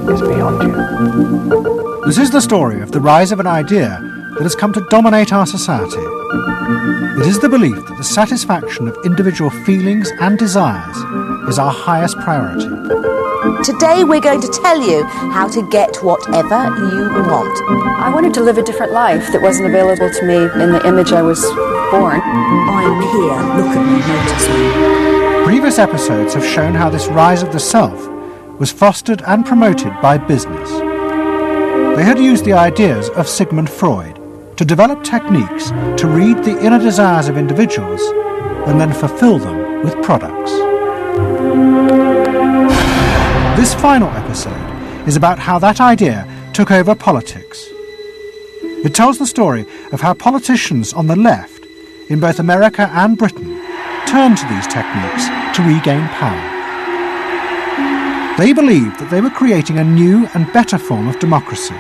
is beyond you. This is the story of the rise of an idea that has come to dominate our society. It is the belief that the satisfaction of individual feelings and desires is our highest priority. Today we're going to tell you how to get whatever you want. I wanted to live a different life that wasn't available to me in the image I was born. I'm here, look at me, notice me. Previous episodes have shown how this rise of the self was fostered and promoted by business. They had used the ideas of Sigmund Freud to develop techniques to read the inner desires of individuals and then fulfill them with products. This final episode is about how that idea took over politics. It tells the story of how politicians on the left, in both America and Britain, turned to these techniques to regain power. They believed that they were creating a new and better form of democracy,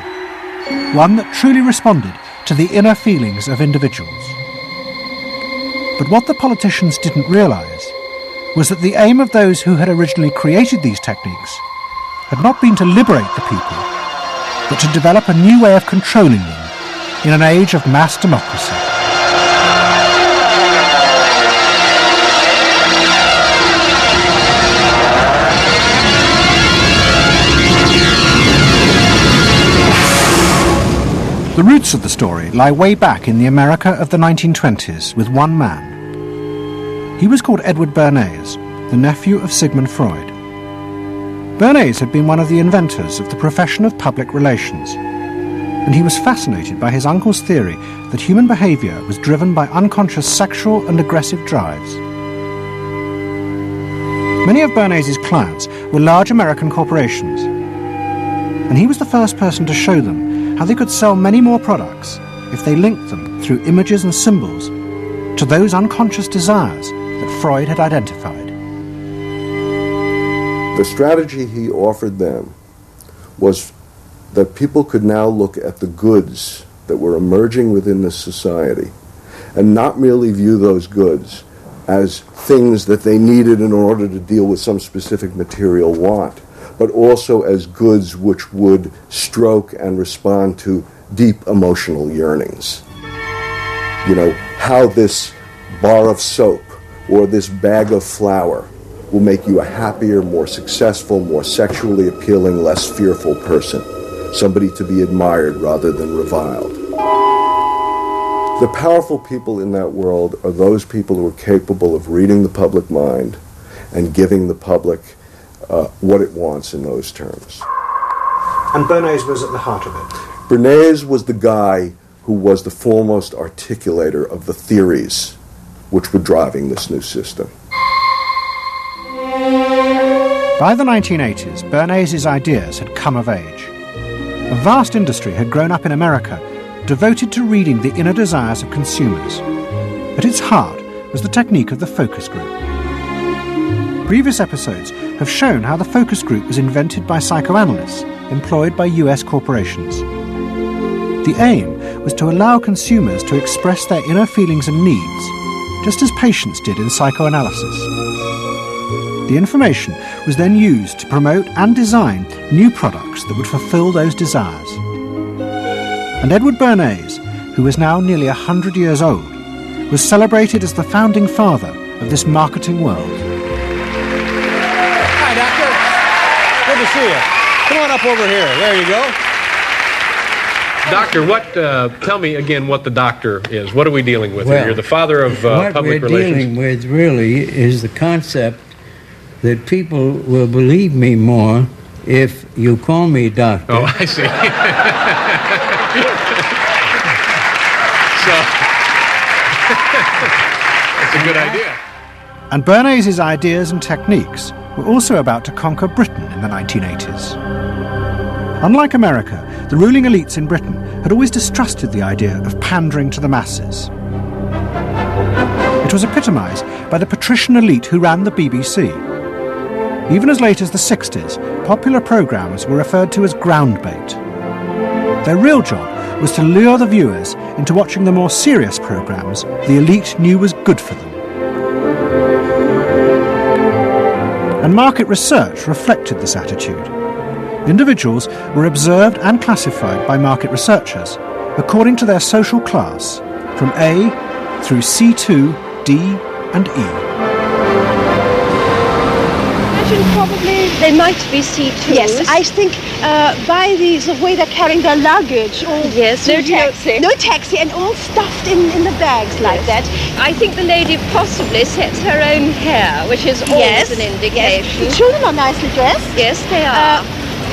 one that truly responded to the inner feelings of individuals. But what the politicians didn't realise was that the aim of those who had originally created these techniques had not been to liberate the people, but to develop a new way of controlling them in an age of mass democracy. The roots of the story lie way back in the America of the 1920s with one man. He was called Edward Bernays, the nephew of Sigmund Freud. Bernays had been one of the inventors of the profession of public relations, and he was fascinated by his uncle's theory that human behaviour was driven by unconscious sexual and aggressive drives. Many of Bernays' clients were large American corporations, and he was the first person to show them how they could sell many more products if they linked them through images and symbols to those unconscious desires that Freud had identified. The strategy he offered them was that people could now look at the goods that were emerging within this society and not merely view those goods as things that they needed in order to deal with some specific material want, but also as goods which would stroke and respond to deep emotional yearnings. You know, how this bar of soap or this bag of flour will make you a happier, more successful, more sexually appealing, less fearful person, somebody to be admired rather than reviled. The powerful people in that world are those people who are capable of reading the public mind and giving the public what it wants in those terms. And Bernays was at the heart of it. Bernays was the guy who was the foremost articulator of the theories which were driving this new system. By the 1980s, Bernays' ideas had come of age. A vast industry had grown up in America, devoted to reading the inner desires of consumers. At its heart was the technique of the focus group. Previous episodes have shown how the focus group was invented by psychoanalysts employed by US corporations. The aim was to allow consumers to express their inner feelings and needs, just as patients did in psychoanalysis. The information was then used to promote and design new products that would fulfill those desires. And Edward Bernays, who was now nearly 100 years old, was celebrated as the founding father of this marketing world. Hi, Doctor. Good to see you. Come on up over here. There you go. Doctor, tell me again what the doctor is. What are we dealing with here? You're the father of public relations. What we're dealing with really is the concept that people will believe me more if you call me doctor. Oh, I see. That's a good idea. And Bernays' ideas and techniques were also about to conquer Britain in the 1980s. Unlike America, the ruling elites in Britain had always distrusted the idea of pandering to the masses. It was epitomised by the patrician elite who ran the BBC. Even as late as the 60s, popular programmes were referred to as ground bait. Their real job was to lure the viewers into watching the more serious programmes the elite knew was good for them. And market research reflected this attitude. Individuals were observed and classified by market researchers according to their social class, from A through C2, D and E. Probably they might be C2s. Yes, I think by the way they're carrying their luggage, all yes, no taxi. No taxi, and all stuffed in the bags like that. I think the lady possibly sets her own hair, which is always an indication. Yes. The children are nicely dressed. Yes, they are.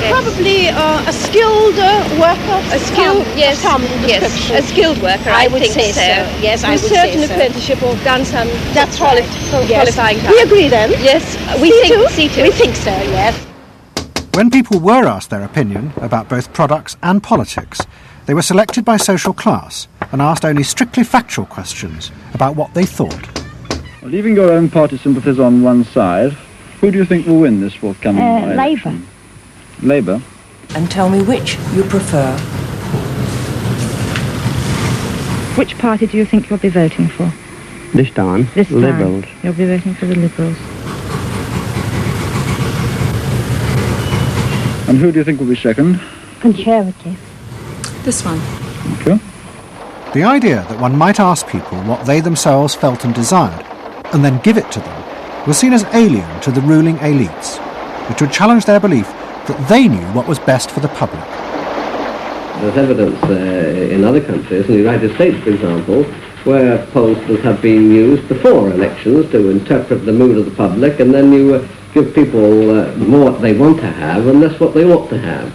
Probably a skilled worker. A skilled, yes, a skilled worker. I would think say so. Yes, I would say so. Certain apprenticeship or done some qualifying. We agree then. Yes, we think C2. We think so. Yes. When people were asked their opinion about both products and politics, they were selected by social class and asked only strictly factual questions about what they thought. Leaving your own party sympathies on one side, who do you think will win this forthcoming election? Labour. Labour? And tell me which you prefer. Which party do you think you'll be voting for? This time, Liberals. You'll be voting for the Liberals. And who do you think will be second? Conservative. This one. Thank you. The idea that one might ask people what they themselves felt and desired, and then give it to them, was seen as alien to the ruling elites, which would challenge their belief that they knew what was best for the public. There's evidence in other countries, in the United States for example, where pollsters have been used before elections to interpret the mood of the public, and then you give people more what they want to have and less what they ought to have.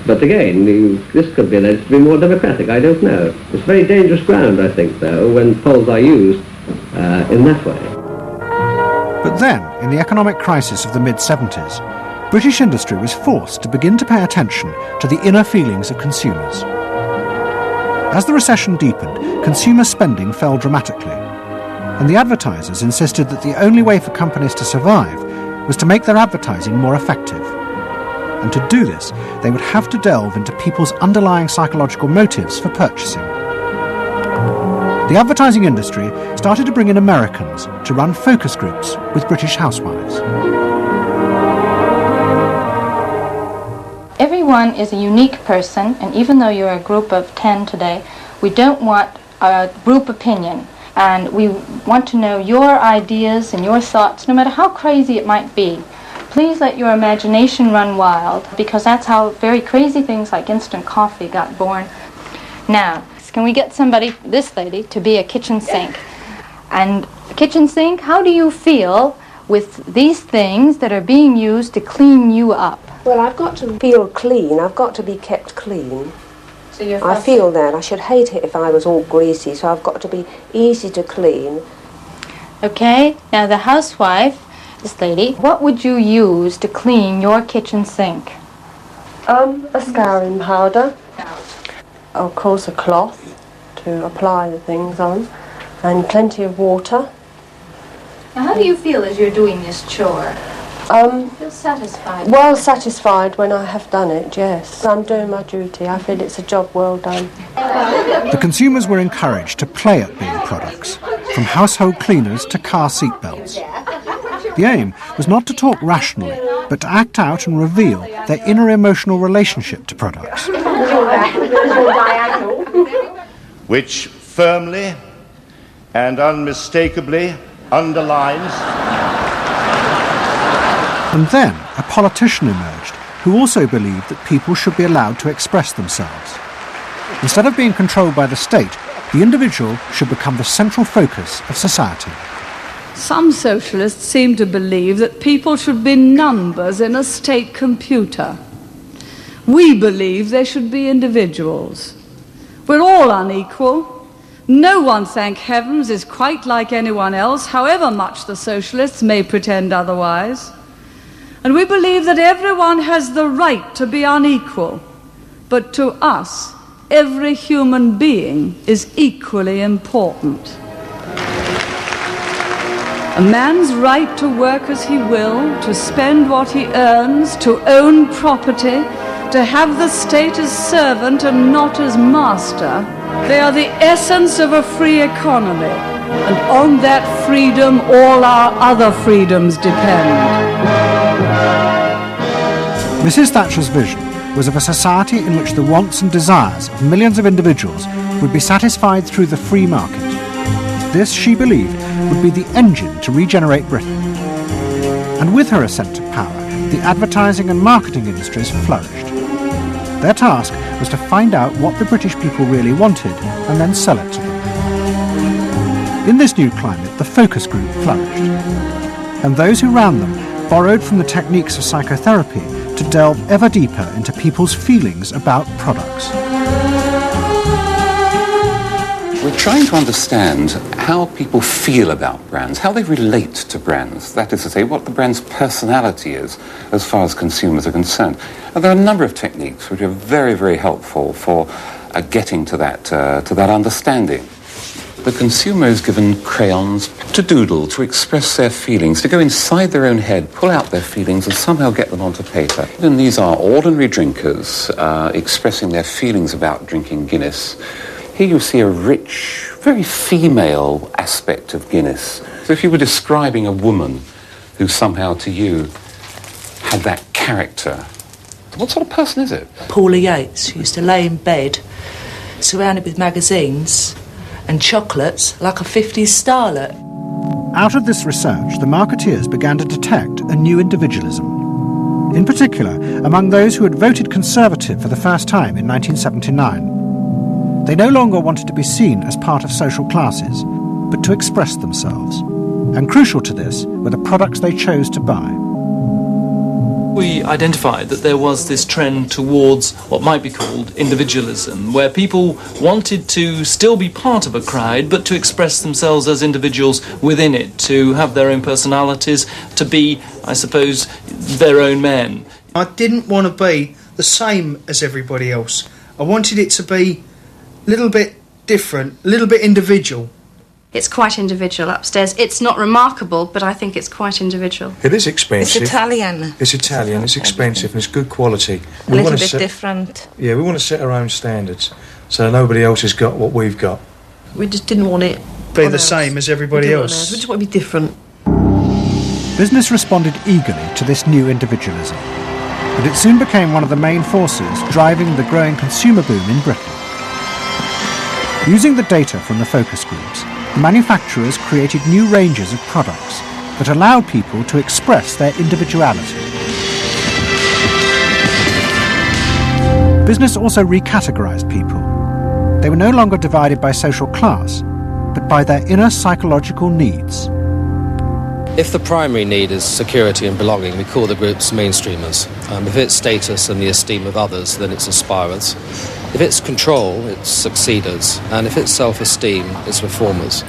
But again, this could be alleged to be more democratic, I don't know. It's very dangerous ground, I think, though, when polls are used in that way. But then, in the economic crisis of the mid-70s, British industry was forced to begin to pay attention to the inner feelings of consumers. As the recession deepened, consumer spending fell dramatically, and the advertisers insisted that the only way for companies to survive was to make their advertising more effective. And to do this, they would have to delve into people's underlying psychological motives for purchasing. The advertising industry started to bring in Americans to run focus groups with British housewives. Everyone is a unique person, and even though you're a group of 10 today, we don't want a group opinion. And we want to know your ideas and your thoughts, no matter how crazy it might be. Please let your imagination run wild, because that's how very crazy things like instant coffee got born. Now, can we get somebody, this lady, to be a kitchen sink? And a kitchen sink, how do you feel with these things that are being used to clean you up? Well, I've got to feel clean. I've got to be kept clean. So you're I feel that. I should hate it if I was all greasy, so I've got to be easy to clean. Okay, now the housewife, this lady, what would you use to clean your kitchen sink? A scouring powder. Of course, a cloth to apply the things on, and plenty of water. Now, how do you feel as you're doing this chore? Feel satisfied? Well satisfied when I have done it, yes. I'm doing my duty. I feel it's a job well done. The consumers were encouraged to play at being products, from household cleaners to car seat belts. The aim was not to talk rationally, but to act out and reveal their inner emotional relationship to products. Which firmly and unmistakably underlines. And then a politician emerged who also believed that people should be allowed to express themselves. Instead of being controlled by the state, the individual should become the central focus of society. Some socialists seem to believe that people should be numbers in a state computer. We believe they should be individuals. We're all unequal. No one, thank heavens, is quite like anyone else, however much the socialists may pretend otherwise. And we believe that everyone has the right to be unequal, but to us, every human being is equally important. A man's right to work as he will, to spend what he earns, to own property, to have the state as servant and not as master, they are the essence of a free economy, and on that freedom all our other freedoms depend. Mrs. Thatcher's vision was of a society in which the wants and desires of millions of individuals would be satisfied through the free market. This, she believed, would be the engine to regenerate Britain. And with her ascent to power, the advertising and marketing industries flourished. Their task was to find out what the British people really wanted and then sell it to them. In this new climate, the focus group flourished. And those who ran them borrowed from the techniques of psychotherapy to delve ever deeper into people's feelings about products. We're trying to understand how people feel about brands, how they relate to brands. That is to say, what the brand's personality is as far as consumers are concerned. And there are a number of techniques which are very, very helpful for getting to that understanding. The consumer is given crayons to doodle, to express their feelings, to go inside their own head, pull out their feelings and somehow get them onto paper. And these are ordinary drinkers expressing their feelings about drinking Guinness. Here you see a rich, very female aspect of Guinness. So if you were describing a woman who somehow to you had that character, what sort of person is it? Paula Yates, who used to lay in bed, surrounded with magazines and chocolates like a 50s starlet. Out of this research, the marketeers began to detect a new individualism. In particular, among those who had voted Conservative for the first time in 1979. They no longer wanted to be seen as part of social classes, but to express themselves. And crucial to this were the products they chose to buy. We identified that there was this trend towards what might be called individualism, where people wanted to still be part of a crowd, but to express themselves as individuals within it, to have their own personalities, to be, I suppose, their own men. I didn't want to be the same as everybody else. I wanted it to be a little bit different, a little bit individual. It's quite individual upstairs. It's not remarkable, but I think it's quite individual. It is expensive. It's Italian. It's Italian, it's expensive and it's good quality. A little bit different. Yeah, we want to set our own standards so nobody else has got what we've got. We just didn't want it be the same as everybody else. We just want to be different. Business responded eagerly to this new individualism, but it soon became one of the main forces driving the growing consumer boom in Britain. Using the data from the focus groups, manufacturers created new ranges of products that allowed people to express their individuality. Business also recategorized people. They were no longer divided by social class, but by their inner psychological needs. If the primary need is security and belonging, we call the groups mainstreamers. If it's status and the esteem of others, then it's aspirers. If it's control, it's succeeders. And if it's self-esteem, it's reformers.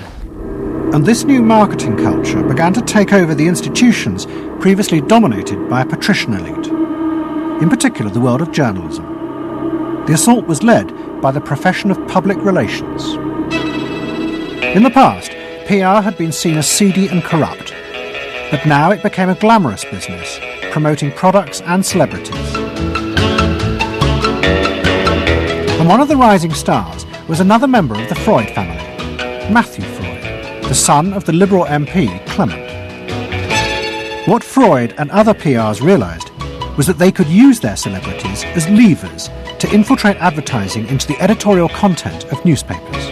And this new marketing culture began to take over the institutions previously dominated by a patrician elite, in particular the world of journalism. The assault was led by the profession of public relations. In the past, PR had been seen as seedy and corrupt, but now it became a glamorous business, promoting products and celebrities. And one of the rising stars was another member of the Freud family, Matthew Freud, the son of the Liberal MP Clement. What Freud and other PRs realised was that they could use their celebrities as levers to infiltrate advertising into the editorial content of newspapers.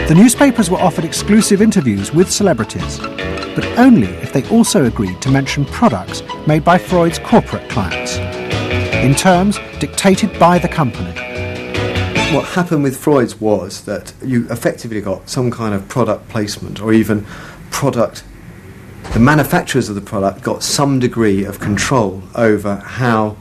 The newspapers were offered exclusive interviews with celebrities, but only if they also agreed to mention products made by Freud's corporate clients, in terms dictated by the company. What happened with Freud's was that you effectively got some kind of product placement, or even product, the manufacturers of the product got some degree of control over how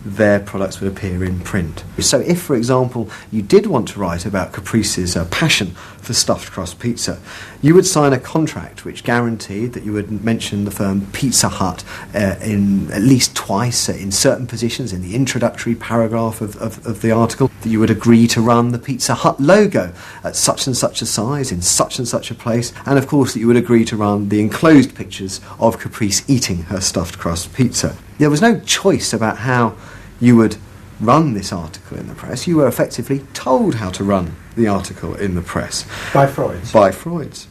their products would appear in print. So if, for example, you did want to write about Caprice's passion for stuffed crust pizza, you would sign a contract which guaranteed that you would mention the firm Pizza Hut in at least twice in certain positions in the introductory paragraph of the article, that you would agree to run the Pizza Hut logo at such and such a size in such and such a place, and of course that you would agree to run the enclosed pictures of Caprice eating her stuffed crust pizza. There was no choice about how you would run this article in the press. You were effectively told how to run the article in the press. By Freud's? By Freud's.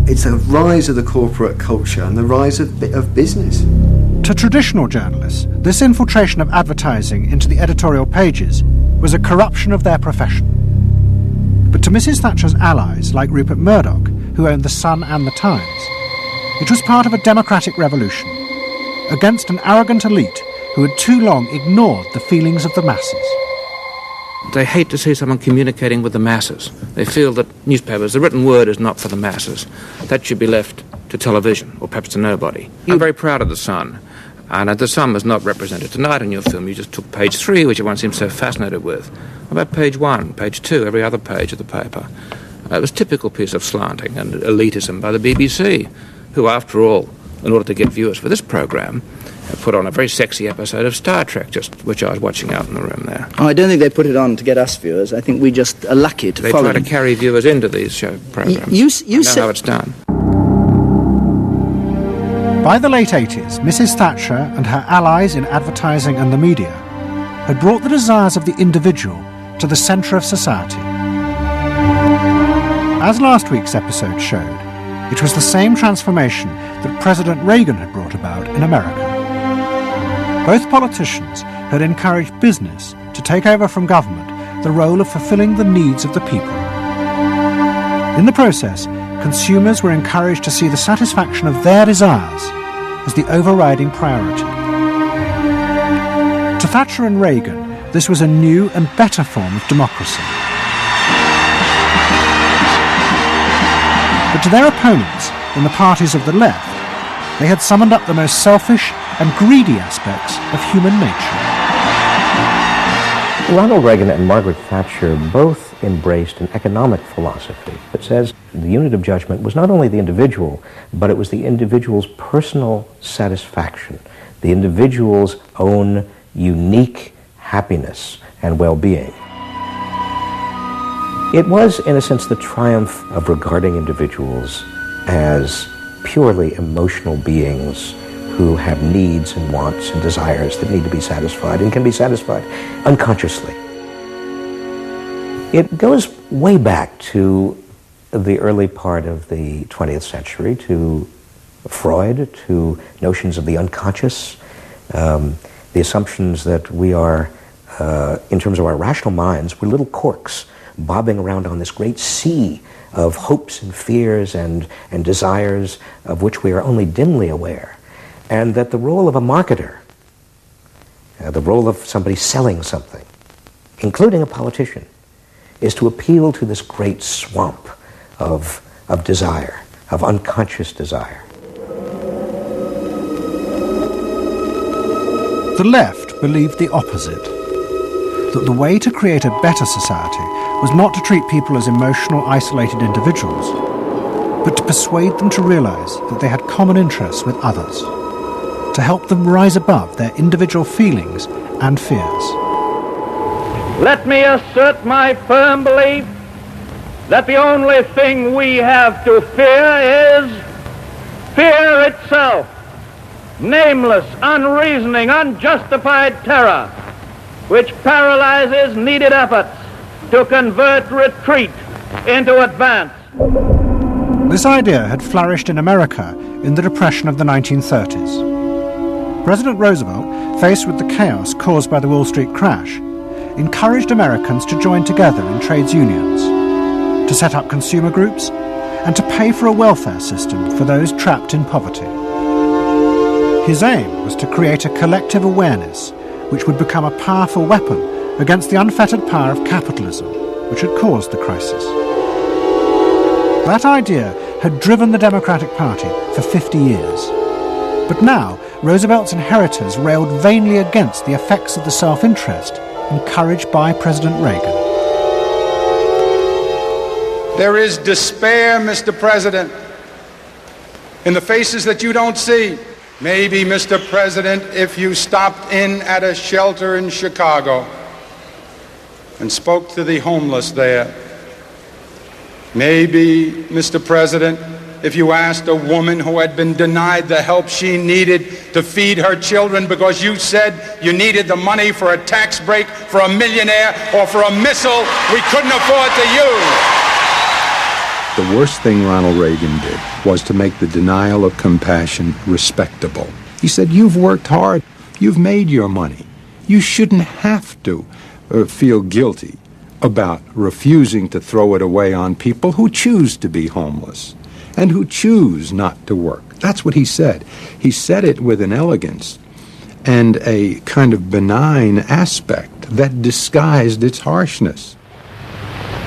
It's the rise of the corporate culture and the rise of business. To traditional journalists, this infiltration of advertising into the editorial pages was a corruption of their profession. But to Mrs. Thatcher's allies, like Rupert Murdoch, who owned The Sun and The Times, it was part of a democratic revolution against an arrogant elite who had too long ignored the feelings of the masses. They hate to see someone communicating with the masses. They feel that newspapers, the written word, is not for the masses. That should be left to television, or perhaps to nobody. I'm very proud of The Sun. And The Sun was not represented tonight in your film. You just took page 3, which everyone seems so fascinated with. What about page 1, page 2, every other page of the paper? It was a typical piece of slanting and elitism by the BBC, who, after all, in order to get viewers for this programme, put on a very sexy episode of Star Trek, which I was watching out in the room there. Oh, I don't think they put it on to get us viewers. I think we just are lucky to follow They try them. to carry viewers into these show programmes. You know how it's done. By the late 80s, Mrs. Thatcher and her allies in advertising and the media had brought the desires of the individual to the centre of society. As last week's episode showed, it was the same transformation that President Reagan had brought about in America. Both politicians had encouraged business to take over from government the role of fulfilling the needs of the people. In the process, consumers were encouraged to see the satisfaction of their desires as the overriding priority. To Thatcher and Reagan, this was a new and better form of democracy. But to their opponents in the parties of the left, they had summoned up the most selfish and greedy aspects of human nature. Ronald Reagan and Margaret Thatcher both embraced an economic philosophy that says the unit of judgment was not only the individual, but it was the individual's personal satisfaction, the individual's own unique happiness and well-being. It was, in a sense, the triumph of regarding individuals as purely emotional beings who have needs and wants and desires that need to be satisfied and can be satisfied unconsciously. It goes way back to the early part of the 20th century, to Freud, to notions of the unconscious, the assumptions that we are, in terms of our rational minds, we're little corks bobbing around on this great sea of hopes and fears and desires of which we are only dimly aware. And that the role of a marketer, the role of somebody selling something, including a politician, is to appeal to this great swamp of desire, of unconscious desire. The left believed the opposite, that the way to create a better society was not to treat people as emotional, isolated individuals, but to persuade them to realise that they had common interests with others, to help them rise above their individual feelings and fears. Let me assert my firm belief that the only thing we have to fear is fear itself. Nameless, unreasoning, unjustified terror, which paralyzes needed efforts to convert retreat into advance. This idea had flourished in America in the Depression of the 1930s. President Roosevelt, faced with the chaos caused by the Wall Street crash, encouraged Americans to join together in trades unions, to set up consumer groups, and to pay for a welfare system for those trapped in poverty. His aim was to create a collective awareness which would become a powerful weapon against the unfettered power of capitalism, which had caused the crisis. That idea had driven the Democratic Party for 50 years. But now, Roosevelt's inheritors railed vainly against the effects of the self-interest encouraged by President Reagan. There is despair, Mr. President, in the faces that you don't see. Maybe, Mr. President, if you stopped in at a shelter in Chicago and spoke to the homeless there. Maybe, Mr. President, if you asked a woman who had been denied the help she needed to feed her children because you said you needed the money for a tax break for a millionaire or for a missile we couldn't afford to use. The worst thing Ronald Reagan did was to make the denial of compassion respectable. He said, you've worked hard, you've made your money. You shouldn't have to feel guilty about refusing to throw it away on people who choose to be homeless and who choose not to work. That's what he said. He said it with an elegance and a kind of benign aspect that disguised its harshness.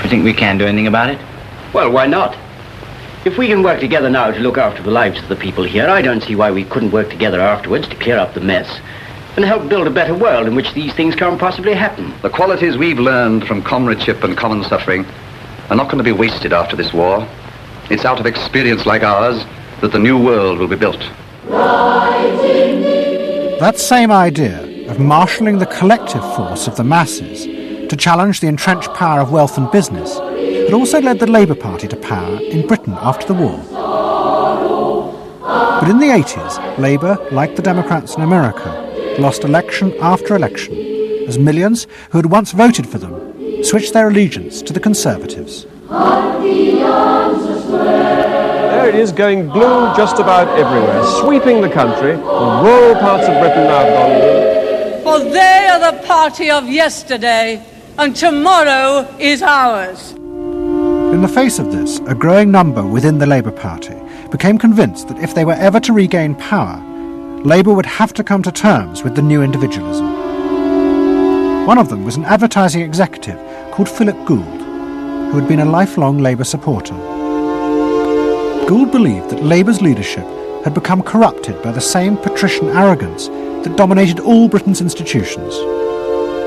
You think we can do anything about it? Well, why not? If we can work together now to look after the lives of the people here, I don't see why we couldn't work together afterwards to clear up the mess and help build a better world in which these things can't possibly happen. The qualities we've learned from comradeship and common suffering are not going to be wasted after this war. It's out of experience like ours that the new world will be built. That same idea of marshalling the collective force of the masses to challenge the entrenched power of wealth and business had also led the Labour Party to power in Britain after the war. But in the 80s, Labour, like the Democrats in America, lost election after election as millions who had once voted for them switched their allegiance to the Conservatives. There it is, going blue just about everywhere, sweeping the country. The rural parts of Britain now have gone blue. For they are the party of yesterday, and tomorrow is ours. In the face of this, a growing number within the Labour Party became convinced that if they were ever to regain power, Labour would have to come to terms with the new individualism. One of them was an advertising executive called Philip Gould, who had been a lifelong Labour supporter. Gould believed that Labour's leadership had become corrupted by the same patrician arrogance that dominated all Britain's institutions.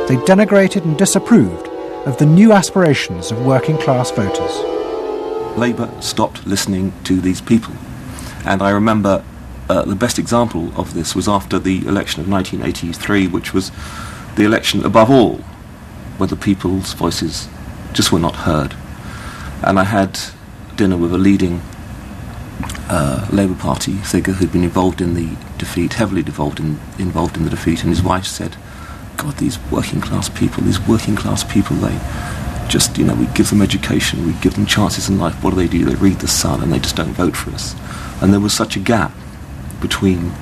They denigrated and disapproved of the new aspirations of working-class voters. Labour stopped listening to these people. And I remember the best example of this was after the election of 1983, which was the election above all, where the people's voices just were not heard. And I had dinner with a leading Labour Party figure who'd been involved in the defeat, heavily involved in the defeat, and his wife said, God, these working class people, they just, we give them education, we give them chances in life. What do? They read the Sun and they just don't vote for us. And there was such a gap between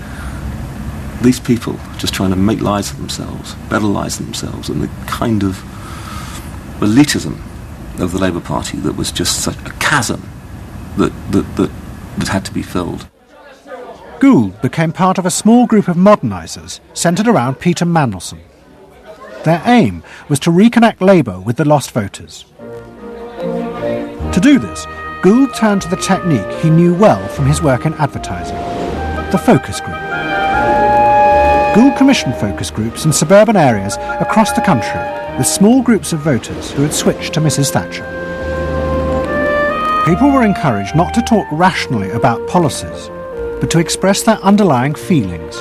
these people just trying to make lives for themselves, better lives for themselves, and the kind of elitism of the Labour Party that was just such a chasm that had to be filled. Gould became part of a small group of modernisers centred around Peter Mandelson. Their aim was to reconnect Labour with the lost voters. To do this, Gould turned to the technique he knew well from his work in advertising, the focus group. Gould commissioned focus groups in suburban areas across the country with small groups of voters who had switched to Mrs. Thatcher. People were encouraged not to talk rationally about policies, but to express their underlying feelings.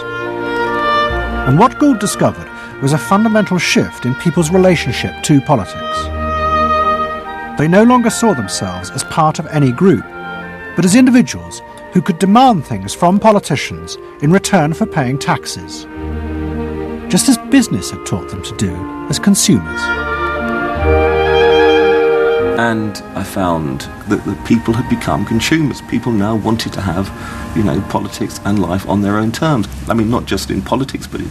And what Gould discovered was a fundamental shift in people's relationship to politics. They no longer saw themselves as part of any group, but as individuals who could demand things from politicians in return for paying taxes, just as business had taught them to do as consumers. And I found that the people had become consumers. People now wanted to have, politics and life on their own terms. I mean, not just in politics, but in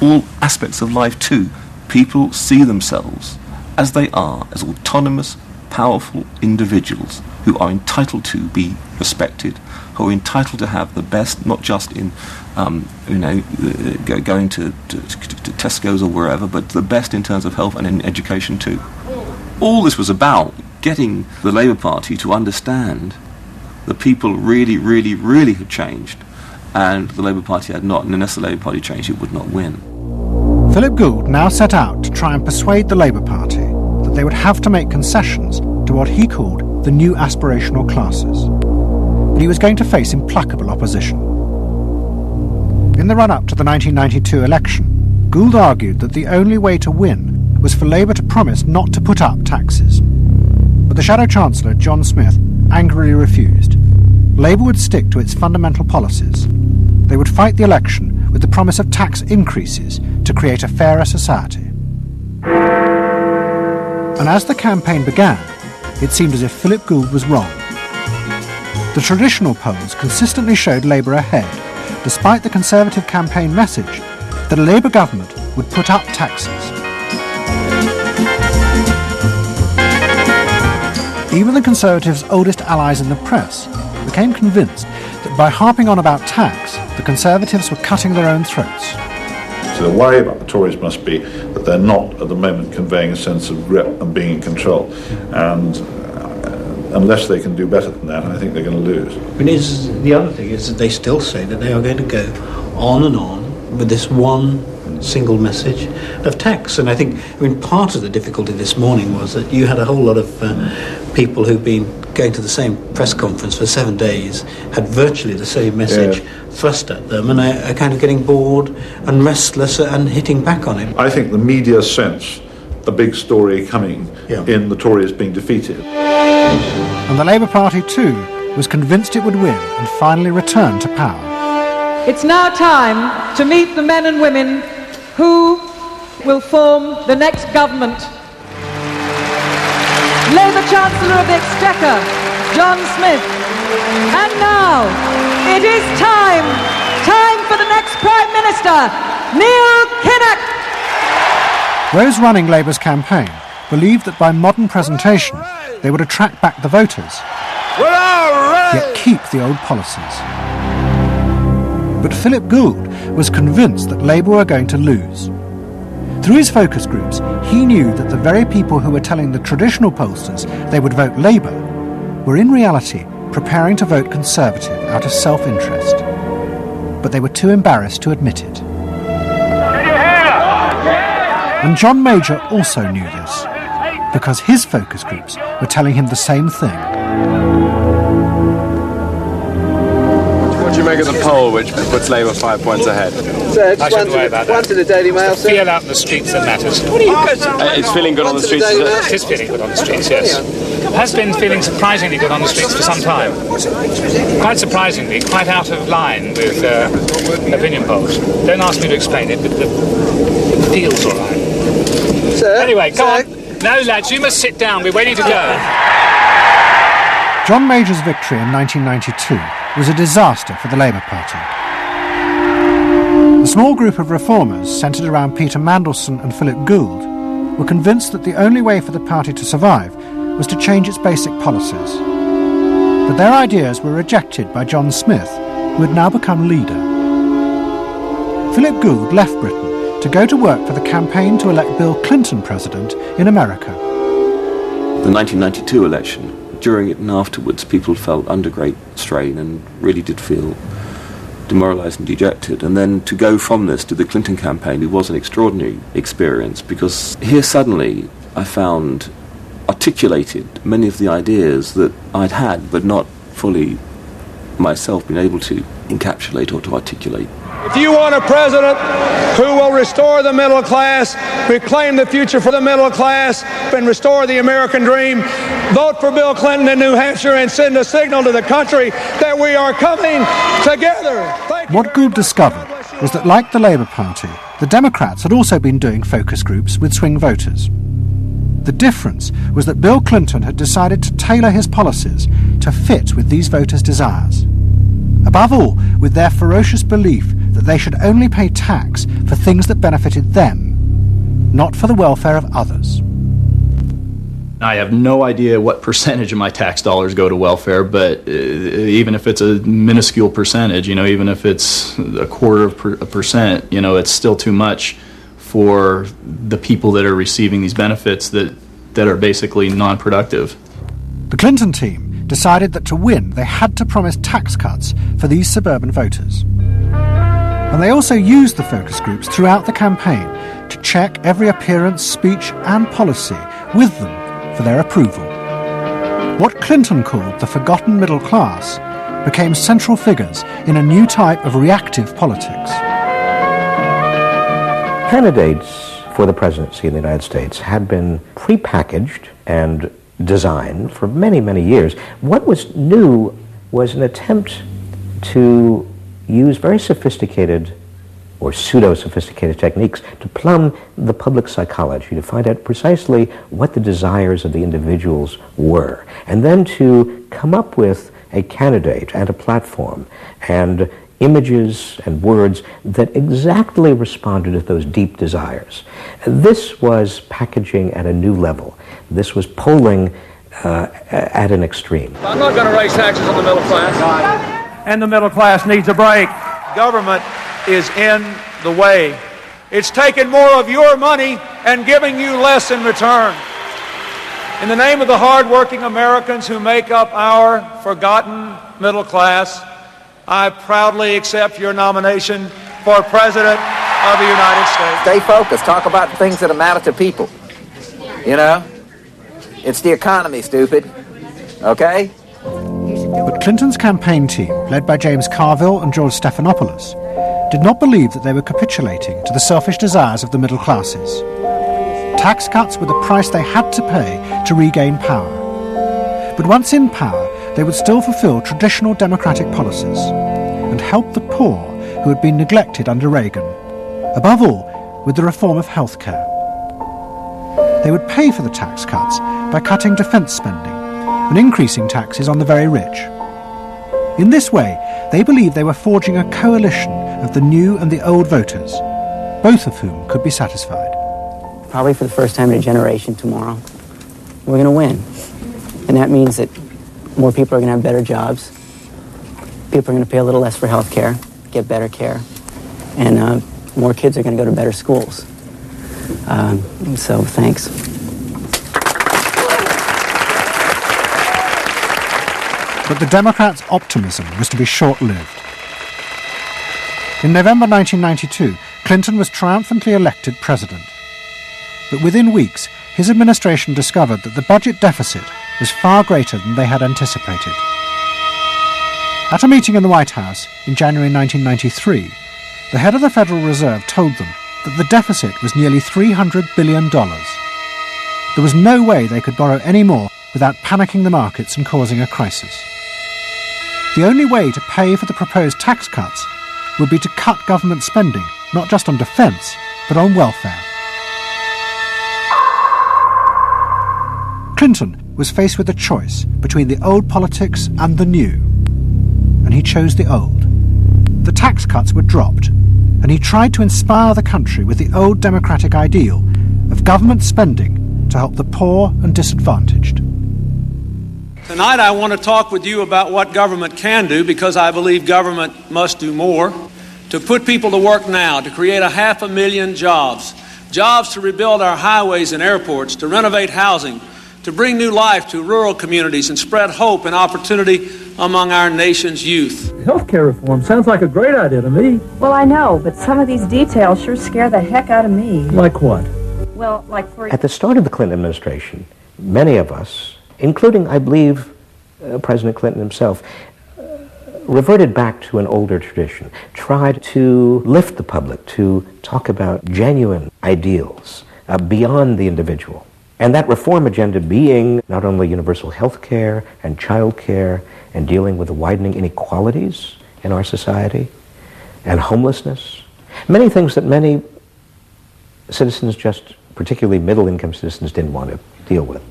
all aspects of life too. People see themselves as they are, as autonomous, powerful individuals who are entitled to be respected, who are entitled to have the best, not just in, going to Tesco's or wherever, but the best in terms of health and in education too. All this was about getting the Labour Party to understand that people really, really, really had changed, and the Labour Party had not, and unless the Labour Party changed, it would not win. Philip Gould now set out to try and persuade the Labour Party that they would have to make concessions to what he called the new aspirational classes. But he was going to face implacable opposition. In the run-up to the 1992 election, Gould argued that the only way to win was for Labour to promise not to put up taxes. But the Shadow Chancellor, John Smith, angrily refused. Labour would stick to its fundamental policies. They would fight the election with the promise of tax increases to create a fairer society. And as the campaign began, it seemed as if Philip Gould was wrong. The traditional polls consistently showed Labour ahead, despite the Conservative campaign message that a Labour government would put up taxes. Even the Conservatives' oldest allies in the press became convinced that by harping on about tax, the Conservatives were cutting their own throats. So the worry about the Tories must be that they're not at the moment conveying a sense of grip and being in control. And unless they can do better than that, I think they're going to lose. The other thing is that they still say that they are going to go on and on with this one single message of tax. And I think, part of the difficulty this morning was that you had a whole lot of people who've been going to the same press conference for 7 days, had virtually the same message thrust at them, and are kind of getting bored and restless and hitting back on it. I think the media sense a big story coming in the Tories being defeated. And the Labour Party too was convinced it would win and finally return to power. It's now time to meet the men and women who will form the next government. Labour Chancellor of the Exchequer, John Smith. And now, it is time for the next Prime Minister, Neil Kinnock. Those running Labour's campaign believed that by modern presentation they would attract back the voters, yet keep the old policies. But Philip Gould was convinced that Labour were going to lose. Through his focus groups, he knew that the very people who were telling the traditional pollsters they would vote Labour were in reality preparing to vote Conservative out of self-interest. But they were too embarrassed to admit it. And John Major also knew this, because his focus groups were telling him the same thing. What do you make of the poll which puts Labour 5 points ahead? Sir, just one to the Daily Mail, sir. Feel out in the streets that matters. It's feeling good on the streets, is it? It is feeling good on the streets, yes. It has been feeling surprisingly good on the streets for some time. Quite surprisingly, quite out of line with opinion polls. Don't ask me to explain it, but it feels all right. Sir? Anyway, go on. No, lads, you must sit down. We're waiting to go. John Major's victory in 1992 was a disaster for the Labour Party. The small group of reformers centred around Peter Mandelson and Philip Gould were convinced that the only way for the party to survive was to change its basic policies. But their ideas were rejected by John Smith, who had now become leader. Philip Gould left Britain to go to work for the campaign to elect Bill Clinton president in America. The 1992 election, during it and afterwards, people felt under great strain and really did feel demoralised and dejected. And then to go from this to the Clinton campaign, it was an extraordinary experience, because here suddenly I found articulated many of the ideas that I'd had but not fully myself been able to encapsulate or to articulate. If you want a president who will restore the middle class, reclaim the future for the middle class, and restore the American dream, vote for Bill Clinton in New Hampshire and send a signal to the country that we are coming together. What Gould discovered was that, like the Labour Party, the Democrats had also been doing focus groups with swing voters. The difference was that Bill Clinton had decided to tailor his policies to fit with these voters' desires. Above all, with their ferocious belief that they should only pay tax for things that benefited them, not for the welfare of others. I have no idea what percentage of my tax dollars go to welfare, but even if it's a minuscule percentage, even if it's a quarter of a percent, it's still too much for the people that are receiving these benefits that are basically non-productive. The Clinton team decided that to win they had to promise tax cuts for these suburban voters. And they also used the focus groups throughout the campaign to check every appearance, speech and policy with them for their approval. What Clinton called the forgotten middle class became central figures in a new type of reactive politics. Candidates for the presidency in the United States had been prepackaged and designed for many, many years. What was new was an attempt to use very sophisticated or pseudo-sophisticated techniques to plumb the public psychology, to find out precisely what the desires of the individuals were, and then to come up with a candidate and a platform and images and words that exactly responded to those deep desires. This was packaging at a new level. This was polling at an extreme. I'm not going to raise taxes on the middle class. And the middle class needs a break. Government is in the way. It's taking more of your money and giving you less in return. In the name of the hard-working Americans who make up our forgotten middle class, I proudly accept your nomination for President of the United States. Stay focused. Talk about things that matter to people. You know? It's the economy, stupid. Okay? But Clinton's campaign team, led by James Carville and George Stephanopoulos, did not believe that they were capitulating to the selfish desires of the middle classes. Tax cuts were the price they had to pay to regain power. But once in power, they would still fulfill traditional democratic policies and help the poor who had been neglected under Reagan, above all with the reform of healthcare. They would pay for the tax cuts by cutting defence spending and increasing taxes on the very rich. In this way, they believed they were forging a coalition of the new and the old voters, both of whom could be satisfied. Probably for the first time in a generation tomorrow, we're going to win. And that means that more people are going to have better jobs. People are going to pay a little less for health care, get better care. And more kids are going to go to better schools. So thanks. But the Democrats' optimism was to be short-lived. In November 1992, Clinton was triumphantly elected president. But within weeks, his administration discovered that the budget deficit was far greater than they had anticipated. At a meeting in the White House in January 1993, the head of the Federal Reserve told them that the deficit was nearly $300 billion. There was no way they could borrow any more without panicking the markets and causing a crisis. The only way to pay for the proposed tax cuts would be to cut government spending, not just on defence, but on welfare. Clinton was faced with a choice between the old politics and the new, and he chose the old. The tax cuts were dropped, and he tried to inspire the country with the old democratic ideal of government spending to help the poor and disadvantaged. Tonight I want to talk with you about what government can do, because I believe government must do more. To put people to work now, to create 500,000 jobs. Jobs to rebuild our highways and airports, to renovate housing, to bring new life to rural communities and spread hope and opportunity among our nation's youth. Healthcare reform sounds like a great idea to me. Well, I know, but some of these details sure scare the heck out of me. Like what? Well, like for... At the start of the Clinton administration, many of us, including, I believe, President Clinton himself, reverted back to an older tradition, tried to lift the public, to talk about genuine ideals beyond the individual. And that reform agenda being not only universal health care and child care and dealing with the widening inequalities in our society and homelessness, many things that many citizens, just particularly middle-income citizens, didn't want to deal with.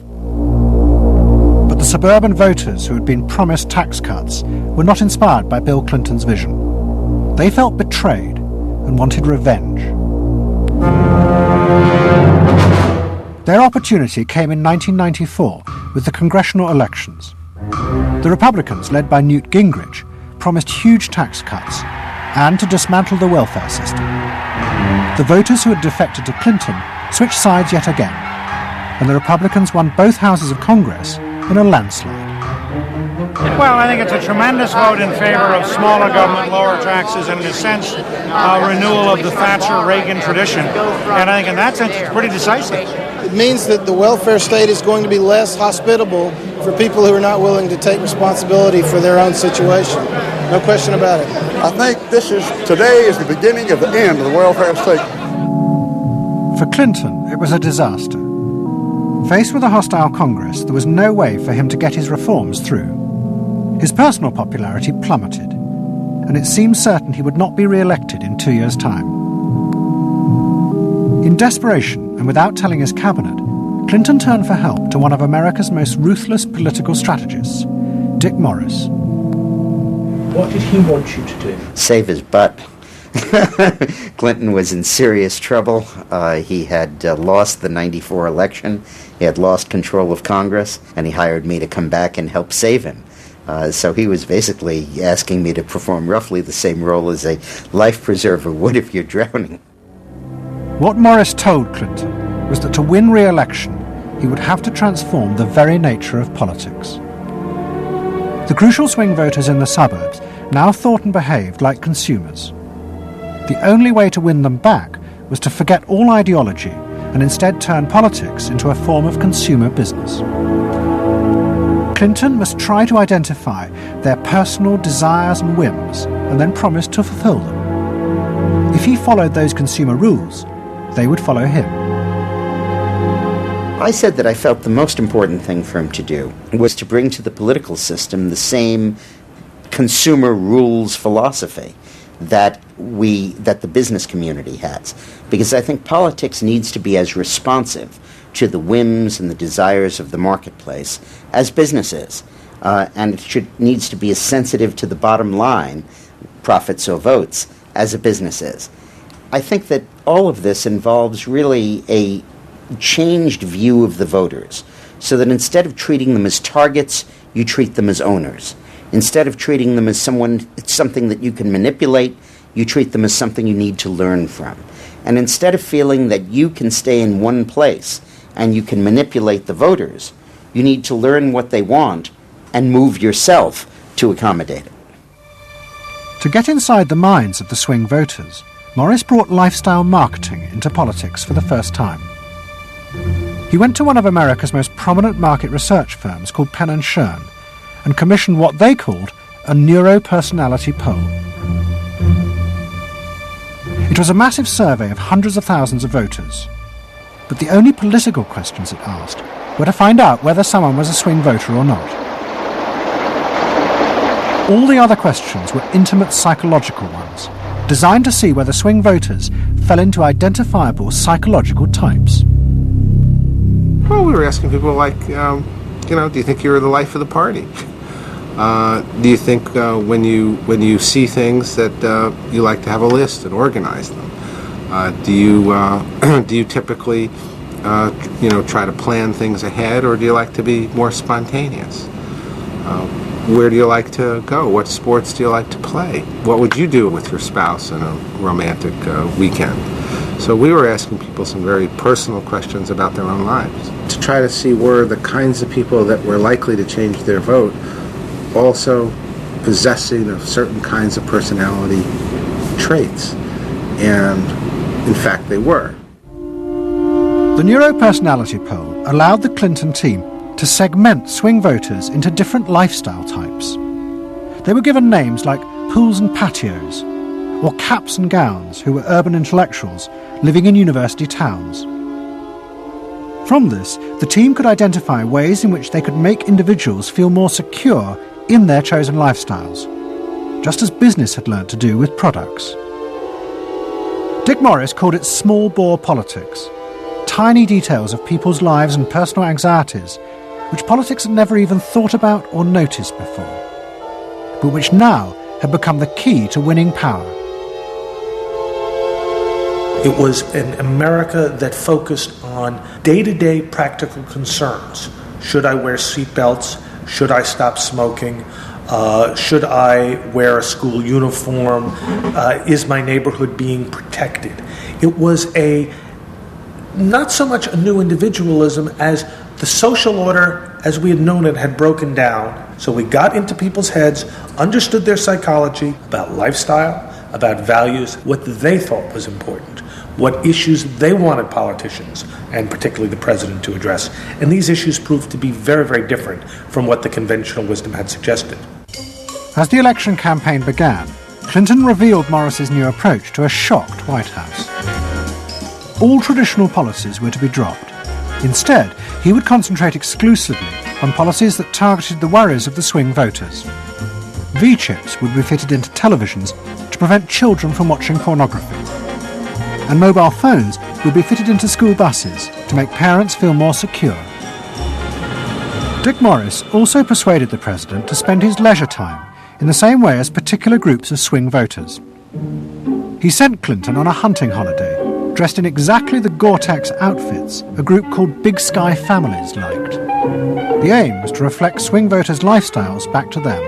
But the suburban voters who had been promised tax cuts were not inspired by Bill Clinton's vision. They felt betrayed and wanted revenge. Their opportunity came in 1994 with the congressional elections. The Republicans, led by Newt Gingrich, promised huge tax cuts and to dismantle the welfare system. The voters who had defected to Clinton switched sides yet again, and the Republicans won both houses of Congress in a landslide. Well, I think it's a tremendous vote in favor of smaller government, lower taxes, and in a sense, a renewal of the Thatcher-Reagan tradition. And I think in that sense, it's pretty decisive. It means that the welfare state is going to be less hospitable for people who are not willing to take responsibility for their own situation. No question about it. I think today is the beginning of the end of the welfare state. For Clinton, it was a disaster. Faced with a hostile Congress, there was no way for him to get his reforms through. His personal popularity plummeted, and it seemed certain he would not be re-elected in 2 years' time. In desperation, and without telling his cabinet, Clinton turned for help to one of America's most ruthless political strategists, Dick Morris. What did he want you to do? Save his butt. Clinton was in serious trouble. He had lost the '94 election. He had lost control of Congress, and he hired me to come back and help save him. So he was basically asking me to perform roughly the same role as a life preserver would if you're drowning. What Morris told Clinton was that to win re-election, he would have to transform the very nature of politics. The crucial swing voters in the suburbs now thought and behaved like consumers. The only way to win them back was to forget all ideology and instead turn politics into a form of consumer business. Clinton must try to identify their personal desires and whims and then promise to fulfill them. If he followed those consumer rules, they would follow him. I said that I felt the most important thing for him to do was to bring to the political system the same consumer rules philosophy that the business community has. Because I think politics needs to be as responsive to the whims and the desires of the marketplace as business is. And it needs to be as sensitive to the bottom line, profits or votes, as a business is. I think that all of this involves really a changed view of the voters, so that instead of treating them as targets, you treat them as owners. Instead of treating them as something that you can manipulate, you treat them as something you need to learn from. And instead of feeling that you can stay in one place and you can manipulate the voters, you need to learn what they want and move yourself to accommodate it. To get inside the minds of the swing voters, Morris brought lifestyle marketing into politics for the first time. He went to one of America's most prominent market research firms called Penn & Shern and commissioned what they called a neuropersonality poll. It was a massive survey of hundreds of thousands of voters, but the only political questions it asked were to find out whether someone was a swing voter or not. All the other questions were intimate psychological ones, designed to see whether swing voters fell into identifiable psychological types. Well, we were asking people like, do you think you're the life of the party? Do you think when you see things that you like to have a list and organize them? Do you typically try to plan things ahead, or do you like to be more spontaneous? Where do you like to go? What sports do you like to play? What would you do with your spouse on a romantic weekend? So we were asking people some very personal questions about their own lives to try to see were the kinds of people that were likely to change their vote also possessing of certain kinds of personality traits. And in fact, they were. The neuropersonality poll allowed the Clinton team to segment swing voters into different lifestyle types. They were given names like pools and patios, or caps and gowns, who were urban intellectuals living in university towns. From this, the team could identify ways in which they could make individuals feel more secure in their chosen lifestyles, just as business had learned to do with products. Dick Morris called it small bore politics, tiny details of people's lives and personal anxieties which politics had never even thought about or noticed before, but which now had become the key to winning power. It was an America that focused on day-to-day practical concerns. Should I wear seatbelts? Should I stop smoking? Should I wear a school uniform? Is my neighborhood being protected? It was not so much a new individualism as the social order as we had known it had broken down. So we got into people's heads, understood their psychology about lifestyle, about values, what they thought was important, what issues they wanted politicians, and particularly the president, to address. And these issues proved to be very, very different from what the conventional wisdom had suggested. As the election campaign began, Clinton revealed Morris's new approach to a shocked White House. All traditional policies were to be dropped. Instead, he would concentrate exclusively on policies that targeted the worries of the swing voters. V-chips would be fitted into televisions to prevent children from watching pornography. And mobile phones would be fitted into school buses to make parents feel more secure. Dick Morris also persuaded the president to spend his leisure time in the same way as particular groups of swing voters. He sent Clinton on a hunting holiday, dressed in exactly the Gore-Tex outfits a group called Big Sky Families liked. The aim was to reflect swing voters' lifestyles back to them.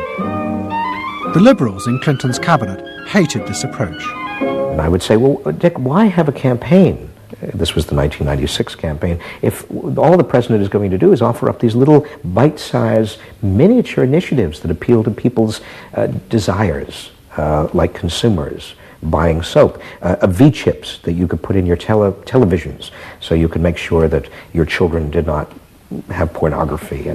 The Liberals in Clinton's cabinet hated this approach. And I would say, well, Dick, why have a campaign? This was the 1996 campaign. If all the president is going to do is offer up these little bite-sized miniature initiatives that appeal to people's desires, like consumers, buying soap, V-chips that you could put in your televisions so you could make sure that your children did not have pornography,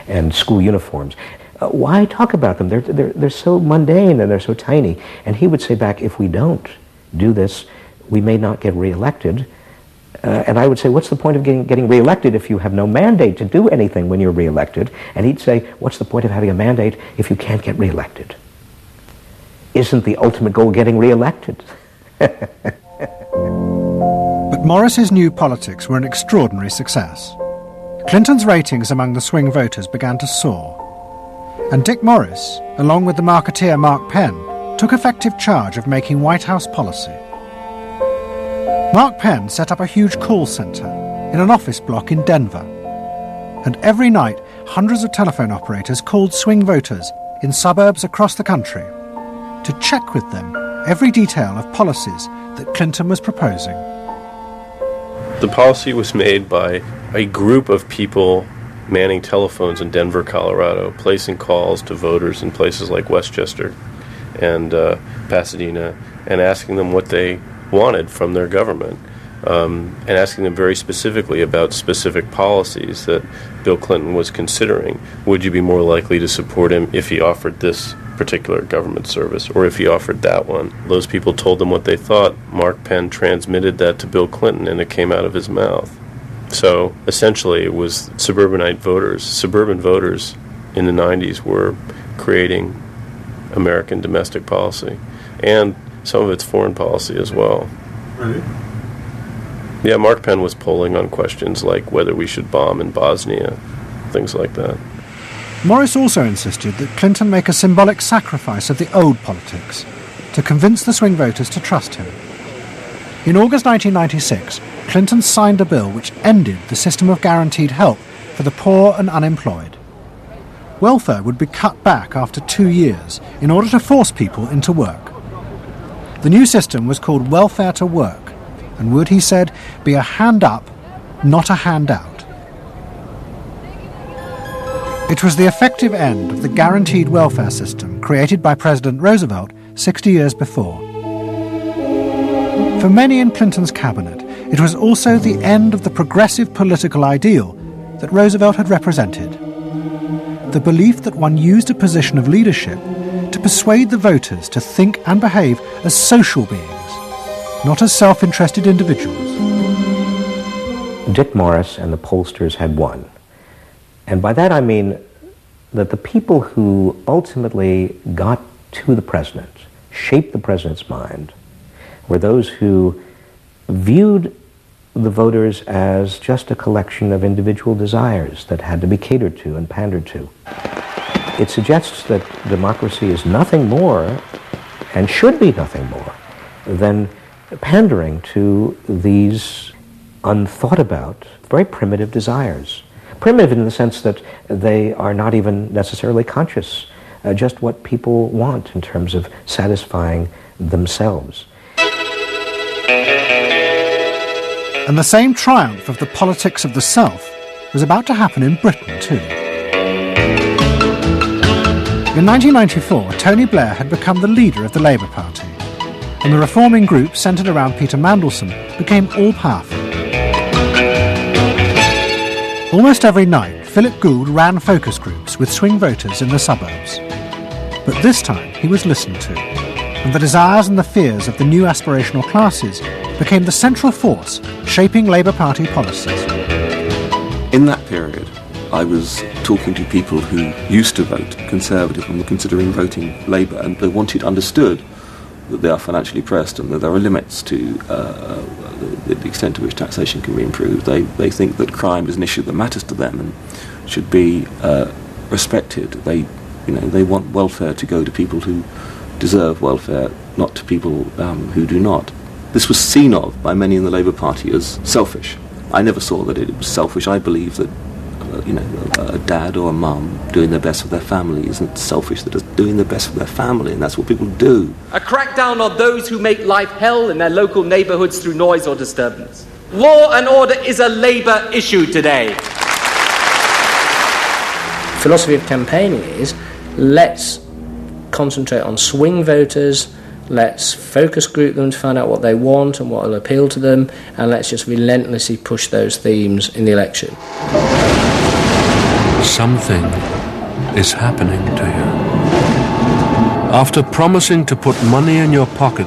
and school uniforms. Why talk about them? They're so mundane and they're so tiny. And he would say back, if we don't do this, we may not get reelected. And I would say, what's the point of getting reelected if you have no mandate to do anything when you're reelected? And he'd say, what's the point of having a mandate if you can't get reelected? Isn't the ultimate goal getting reelected? But Morris's new politics were an extraordinary success. Clinton's ratings among the swing voters began to soar. And Dick Morris, along with the marketeer Mark Penn, took effective charge of making White House policy. Mark Penn set up a huge call centre in an office block in Denver. And every night, hundreds of telephone operators called swing voters in suburbs across the country to check with them every detail of policies that Clinton was proposing. The policy was made by a group of people manning telephones in Denver, Colorado, placing calls to voters in places like Westchester and Pasadena, and asking them what they wanted from their government, and asking them very specifically about specific policies that Bill Clinton was considering. Would you be more likely to support him if he offered this particular government service, or if he offered that one? Those people told them what they thought. Mark Penn transmitted that to Bill Clinton, and it came out of his mouth. So essentially it was suburban voters in the 90s were creating American domestic policy, and some of its foreign policy as well. Right. Yeah, Mark Penn was polling on questions like whether we should bomb in Bosnia, things like that. Morris also insisted that Clinton make a symbolic sacrifice of the old politics to convince the swing voters to trust him. In August 1996, Clinton signed a bill which ended the system of guaranteed help for the poor and unemployed. Welfare would be cut back after 2 years in order to force people into work. The new system was called Welfare to Work, and would, he said, be a hand up, not a handout. It was the effective end of the guaranteed welfare system created by President Roosevelt 60 years before. For many in Clinton's cabinet, it was also the end of the progressive political ideal that Roosevelt had represented. The belief that one used a position of leadership to persuade the voters to think and behave as social beings, not as self-interested individuals. Dick Morris and the pollsters had won. And by that I mean that the people who ultimately got to the president, shaped the president's mind, were those who viewed the voters as just a collection of individual desires that had to be catered to and pandered to. It suggests that democracy is nothing more, and should be nothing more, than pandering to these unthought about, very primitive desires. Primitive in the sense that they are not even necessarily conscious, just what people want in terms of satisfying themselves. And the same triumph of the politics of the South was about to happen in Britain too. In 1994, Tony Blair had become the leader of the Labour Party, and the reforming group centred around Peter Mandelson became all-powerful. Almost every night, Philip Gould ran focus groups with swing voters in the suburbs. But this time he was listened to, and the desires and the fears of the new aspirational classes became the central force shaping Labour Party policies. In that period, I was talking to people who used to vote Conservative and were considering voting Labour, and they understood that they are financially pressed and that there are limits to the extent to which taxation can be improved. They think that crime is an issue that matters to them and should be respected. They You know, they want welfare to go to people who deserve welfare, not to people who do not. This was seen of by many in the Labour Party as selfish. I never saw that it was selfish. I believe that a dad or a mum doing their best for their family isn't selfish. They're just doing their best for their family, and that's what people do. A crackdown on those who make life hell in their local neighbourhoods through noise or disturbance. Law and order is a Labour issue today. Philosophy of campaigning is, let's concentrate on swing voters, let's focus group them to find out what they want and what will appeal to them, and let's just relentlessly push those themes in the election. Something is happening to you. After promising to put money in your pocket,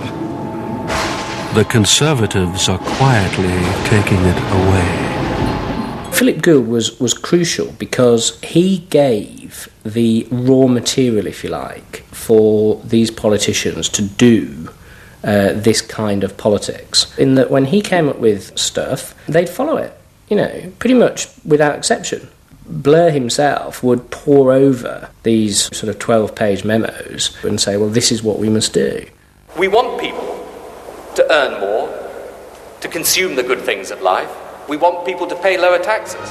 the Conservatives are quietly taking it away. Philip Gould was crucial because he gave the raw material, if you like, for these politicians to do this kind of politics. In that when he came up with stuff, they'd follow it, pretty much without exception. Blair himself would pore over these sort of 12-page memos and say, well, this is what we must do. We want people to earn more, to consume the good things of life. We want people to pay lower taxes.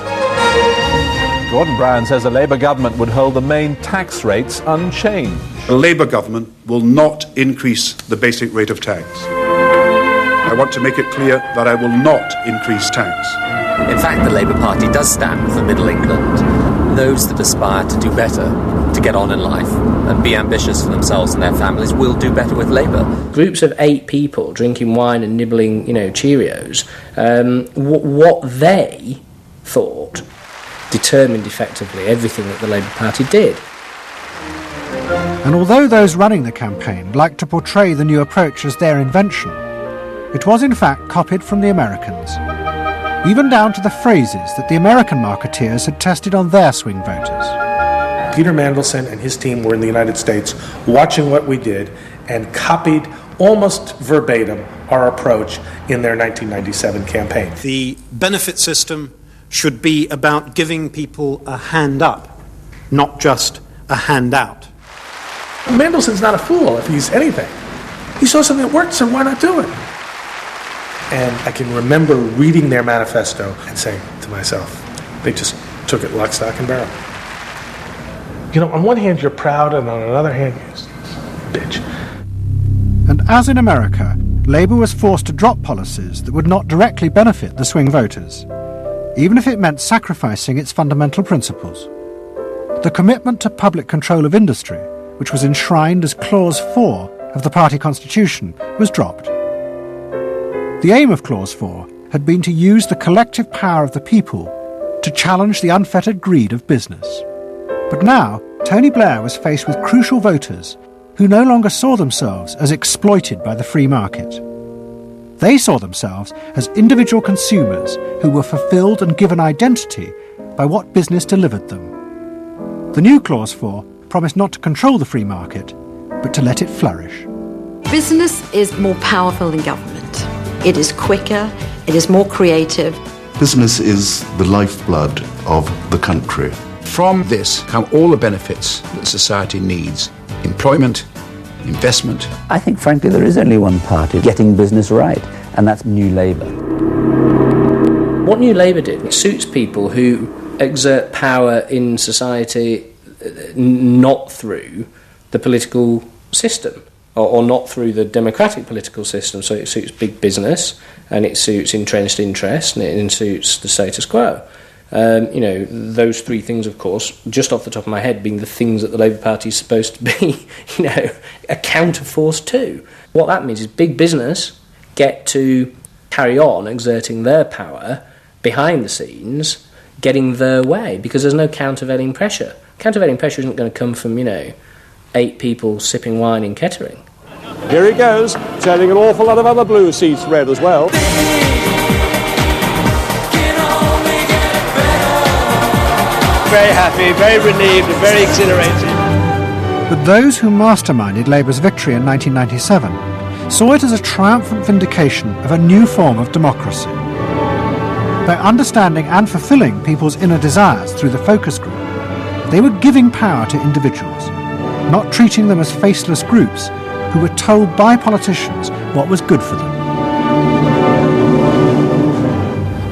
Gordon Brown says a Labour government would hold the main tax rates unchanged. A Labour government will not increase the basic rate of tax. I want to make it clear that I will not increase tax. In fact, the Labour Party does stand for Middle England. Those that aspire to do better, to get on in life and be ambitious for themselves and their families will do better with Labour. Groups of 8 people drinking wine and nibbling, Cheerios, what they thought determined effectively everything that the Labour Party did. And although those running the campaign liked to portray the new approach as their invention, it was in fact copied from the Americans, even down to the phrases that the American marketeers had tested on their swing voters. Peter Mandelson and his team were in the United States watching what we did and copied almost verbatim our approach in their 1997 campaign. The benefit system should be about giving people a hand up, not just a handout. Mandelson's not a fool if he's anything. He saw something that worked, so why not do it? And I can remember reading their manifesto and saying to myself, they just took it lock, stock, and barrel. On one hand you're proud, and on another hand you're bitch. And as in America, Labour was forced to drop policies that would not directly benefit the swing voters, even if it meant sacrificing its fundamental principles. The commitment to public control of industry, which was enshrined as Clause 4 of the party constitution, was dropped. The aim of Clause 4 had been to use the collective power of the people to challenge the unfettered greed of business. But now, Tony Blair was faced with crucial voters who no longer saw themselves as exploited by the free market. They saw themselves as individual consumers who were fulfilled and given identity by what business delivered them. The new Clause 4 promised not to control the free market, but to let it flourish. Business is more powerful than government. It is quicker, it is more creative. Business is the lifeblood of the country. From this come all the benefits that society needs. Employment, investment. I think, frankly, there is only one party getting business right, and that's New Labour. What New Labour did, it suits people who exert power in society not through the political system, or not through the democratic political system. So it suits big business, and it suits entrenched interest, and it suits the status quo. Those 3 things, of course, just off the top of my head, being the things that the Labour Party is supposed to be, a counterforce to. What that means is big business get to carry on exerting their power behind the scenes, getting their way, because there's no countervailing pressure. Countervailing pressure isn't going to come from, 8 people sipping wine in Kettering. Here he goes, turning an awful lot of other blue seats red as well. Very happy, very relieved, and very exhilarated. But those who masterminded Labour's victory in 1997 saw it as a triumphant vindication of a new form of democracy. By understanding and fulfilling people's inner desires through the focus group, They were giving power to individuals, not treating them as faceless groups who were told by politicians what was good for them.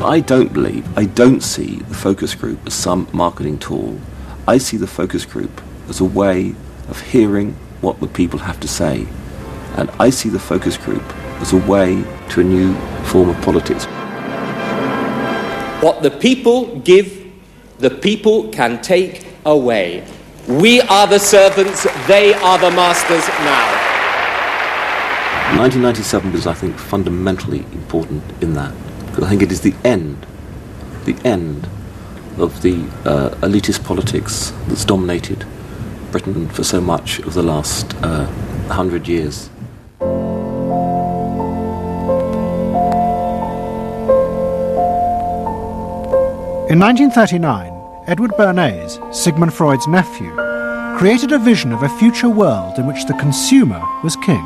I don't see the focus group as some marketing tool. I see the focus group as a way of hearing what the people have to say. And I see the focus group as a way to a new form of politics. What the people give, the people can take away. We are the servants, they are the masters now. 1997 was, I think, fundamentally important in that, because I think it is the end of the elitist politics that's dominated Britain for so much of the last 100 years. In 1939, Edward Bernays, Sigmund Freud's nephew, created a vision of a future world in which the consumer was king.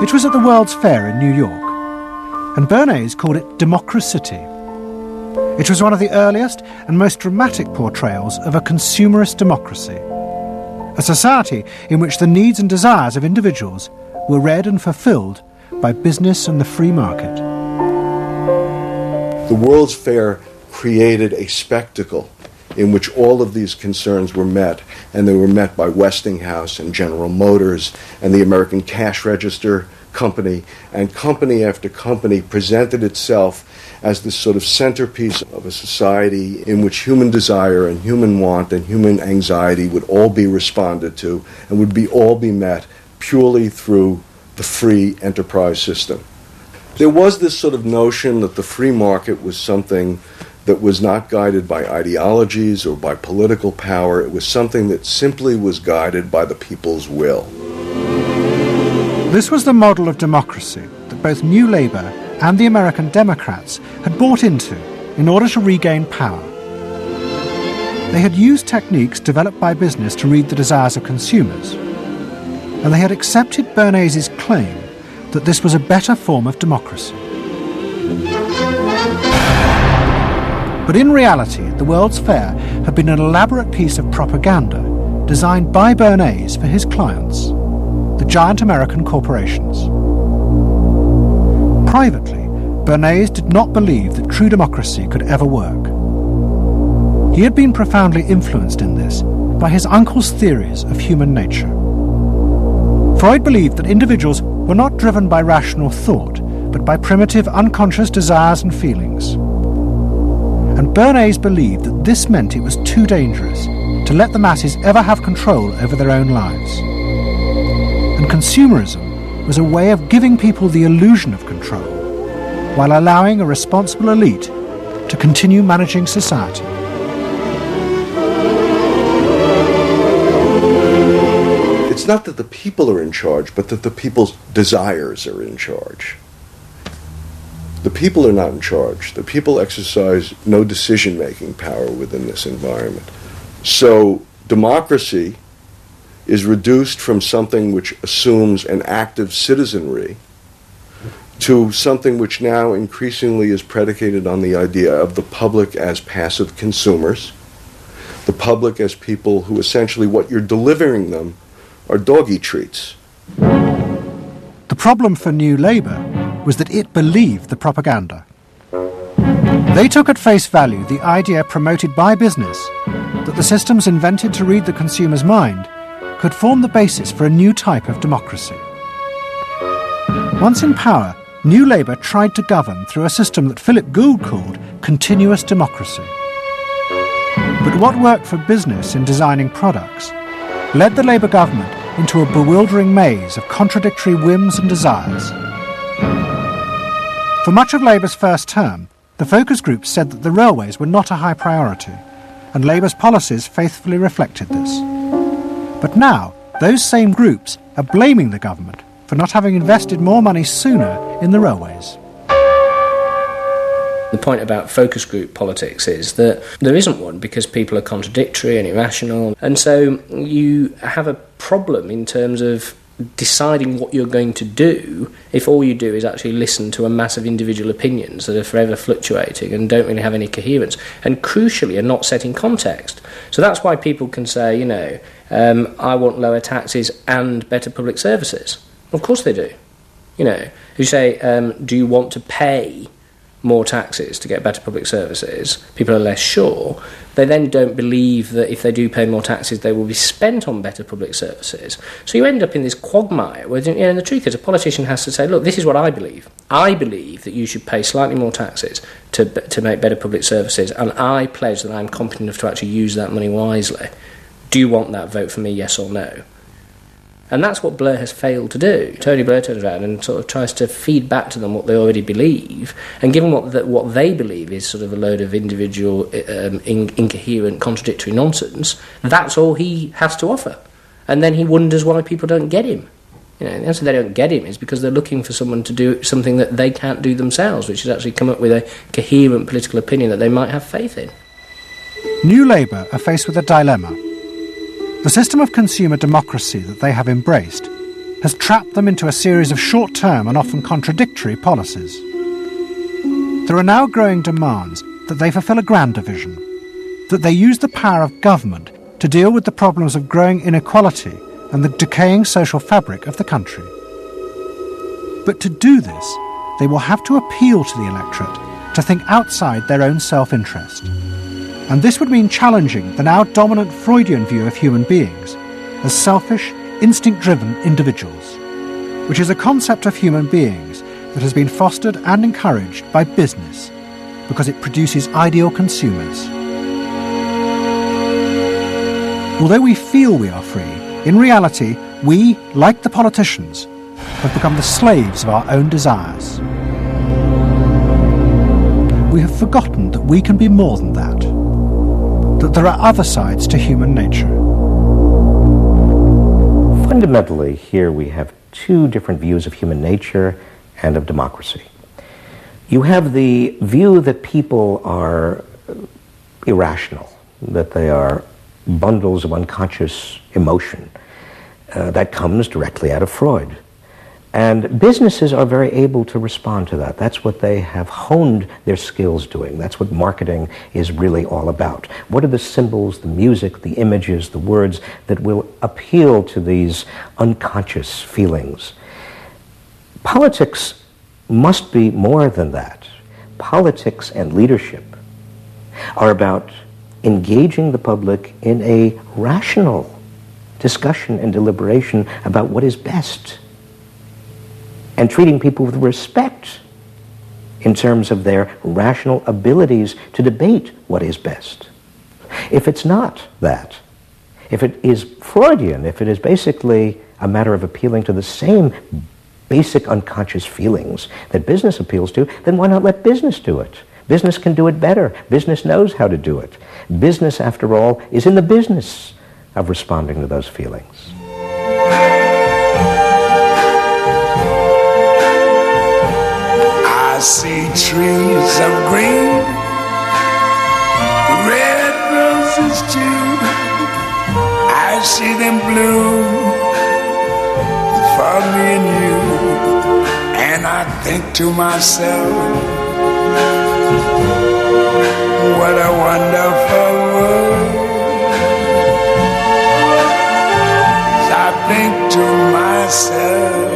It was at the World's Fair in New York, and Bernays called it Democracity. It was one of the earliest and most dramatic portrayals of a consumerist democracy, a society in which the needs and desires of individuals were read and fulfilled by business and the free market. The World's Fair created a spectacle in which all of these concerns were met, and they were met by Westinghouse and General Motors and the American Cash Register Company, and company after company presented itself as this sort of centerpiece of a society in which human desire and human want and human anxiety would all be responded to and would all be met purely through the free enterprise system. There was this sort of notion that the free market was something that was not guided by ideologies or by political power. It was something that simply was guided by the people's will. This was the model of democracy that both New Labour and the American Democrats had bought into in order to regain power. They had used techniques developed by business to read the desires of consumers, and they had accepted Bernays' claim that this was a better form of democracy. But in reality, the World's Fair had been an elaborate piece of propaganda designed by Bernays for his clients, the giant American corporations. Privately, Bernays did not believe that true democracy could ever work. He had been profoundly influenced in this by his uncle's theories of human nature. Freud believed that individuals were not driven by rational thought, but by primitive unconscious desires and feelings. And Bernays believed that this meant it was too dangerous to let the masses ever have control over their own lives. And consumerism was a way of giving people the illusion of control, while allowing a responsible elite to continue managing society. It's not that the people are in charge, but that the people's desires are in charge. The people are not in charge. The people exercise no decision-making power within this environment. So democracy is reduced from something which assumes an active citizenry to something which now increasingly is predicated on the idea of the public as passive consumers, the public as people who essentially what you're delivering them are doggy treats. The problem for New Labour was that it believed the propaganda. They took at face value the idea promoted by business that the systems invented to read the consumer's mind could form the basis for a new type of democracy. Once in power, New Labour tried to govern through a system that Philip Gould called continuous democracy. But what worked for business in designing products led the Labour government into a bewildering maze of contradictory whims and desires. For much of Labour's first term, the focus groups said that the railways were not a high priority, and Labour's policies faithfully reflected this. But now, those same groups are blaming the government for not having invested more money sooner in the railways. The point about focus group politics is that there isn't one because people are contradictory and irrational, and so you have a problem in terms of deciding what you're going to do if all you do is actually listen to a mass of individual opinions that are forever fluctuating and don't really have any coherence, and crucially are not set in context. So that's why people can say, I want lower taxes and better public services. Of course they do. You say, do you want to pay more taxes to get better public services? People are less sure. They then don't believe that if they do pay more taxes, they will be spent on better public services. So you end up in this quagmire where, the truth is, a politician has to say, look, this is what I believe. I believe that you should pay slightly more taxes to make better public services, and I pledge that I'm competent enough to actually use that money wisely. Do you want that? Vote for me, yes or no. And that's what Blair has failed to do. Tony Blair turns around and sort of tries to feed back to them what they already believe, and given what they believe is sort of a load of individual, incoherent, contradictory nonsense, that's all he has to offer. And then he wonders why people don't get him. The answer they don't get him is because they're looking for someone to do something that they can't do themselves, which is actually come up with a coherent political opinion that they might have faith in. New Labour are faced with a dilemma. The system of consumer democracy that they have embraced has trapped them into a series of short-term and often contradictory policies. There are now growing demands that they fulfil a grander vision, that they use the power of government to deal with the problems of growing inequality and the decaying social fabric of the country. But to do this, they will have to appeal to the electorate to think outside their own self-interest. And this would mean challenging the now dominant Freudian view of human beings as selfish, instinct-driven individuals, which is a concept of human beings that has been fostered and encouraged by business because it produces ideal consumers. Although we feel we are free, in reality, we, like the politicians, have become the slaves of our own desires. We have forgotten that we can be more than that there are other sides to human nature. Fundamentally, here we have two different views of human nature and of democracy. You have the view that people are irrational, that they are bundles of unconscious emotion. That comes directly out of Freud. And businesses are very able to respond to that. That's what they have honed their skills doing. That's what marketing is really all about. What are the symbols, the music, the images, the words that will appeal to these unconscious feelings? Politics must be more than that. Politics and leadership are about engaging the public in a rational discussion and deliberation about what is best, and treating people with respect in terms of their rational abilities to debate what is best. If it's not that, if it is Freudian, if it is basically a matter of appealing to the same basic unconscious feelings that business appeals to, then why not let business do it? Business can do it better. Business knows how to do it. Business, after all, is in the business of responding to those feelings. I see trees of green, red roses too. I see them bloom for me and you. And I think to myself, what a wonderful world. I think to myself,